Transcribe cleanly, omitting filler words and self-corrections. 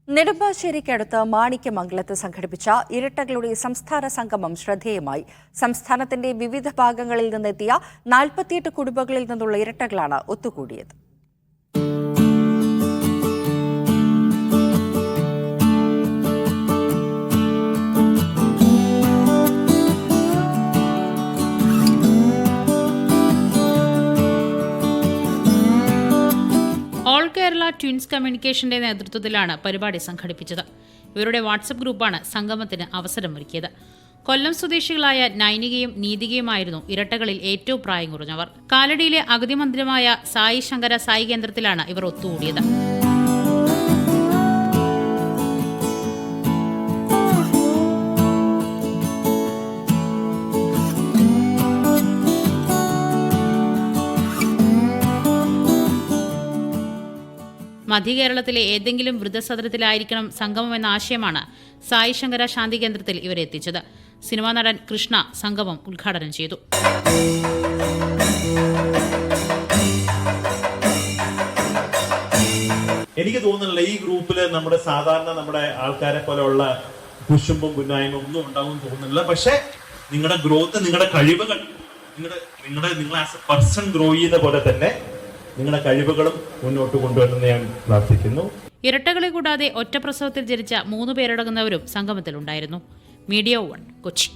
നെടുമ്പാശ്ശേരിക്കടുത്ത് മാണിക്യമംഗലത്ത് സംഘടിപ്പിച്ച ഇരട്ടകളുടെ സംസ്ഥാന സംഗമം ശ്രദ്ധേയമായി. സംസ്ഥാനത്തിന്റെ വിവിധ ഭാഗങ്ങളിൽ നിന്നെത്തിയ 48 കുടുംബങ്ങളിൽ നിന്നുള്ള ഇരട്ടകളാണ് ഒത്തുകൂടിയത്. ഓൾ കേരള ട്വിൻസ് കമ്മ്യൂണിക്കേഷന്റെ നേതൃത്വത്തിലാണ് പരിപാടി സംഘടിപ്പിച്ചത്. ഇവരുടെ വാട്സപ്പ് ഗ്രൂപ്പാണ് സംഗമത്തിന് അവസരമൊരുക്കിയത്. കൊല്ലം സ്വദേശികളായ നൈനികയും നീതികയുമായിരുന്നു ഇരട്ടകളിൽ ഏറ്റവും പ്രായം കുറഞ്ഞവർ. കാലടിയിലെ അഗതി മന്ദിരമായ സായി ശങ്കര സായി കേന്ദ്രത്തിലാണ് ഇവർ ഒത്തുകൂടിയത്. മധ്യകേരളത്തിലെ ഏതെങ്കിലും വൃദ്ധസദനത്തിലായിരിക്കണം സംഗമം എന്ന ആശയമാണ് സായി ശങ്കര ശാന്തി കേന്ദ്രത്തിൽ ഇവരെ എത്തിച്ചത്. സിനിമാ നടൻ കൃഷ്ണ സംഗമം ഉദ്ഘാടനം ചെയ്തു. എനിക്ക് തോന്നുന്നില്ല ഈ ഗ്രൂപ്പിൽ നമ്മുടെ ആൾക്കാരെ പോലെയുള്ള കുശുമ്പും കുന്നായ്മ ഒന്നും ഉണ്ടാവും തോന്നുന്നില്ല. പക്ഷെ നിങ്ങളുടെ ഗ്രോത്ത്, നിങ്ങളുടെ കഴിവുകൾ, നിങ്ങൾ ആസ് എ പേഴ്സൺ ഗ്രോ ചെയ്യുന്ന പോലെ തന്നെ നിങ്ങളുടെ കഴിവുകളും മുന്നോട്ട് കൊണ്ടുവരുമെന്ന് ഞാൻ പ്രാർത്ഥിക്കുന്നു. ഇരട്ടകളെ കൂടാതെ ഒറ്റപ്രസവത്തിൽ ജനിച്ച 3 പേരടങ്ങുന്നവരും സംഗമത്തിലുണ്ടായിരുന്നു. മീഡിയ 1 കൊച്ചി.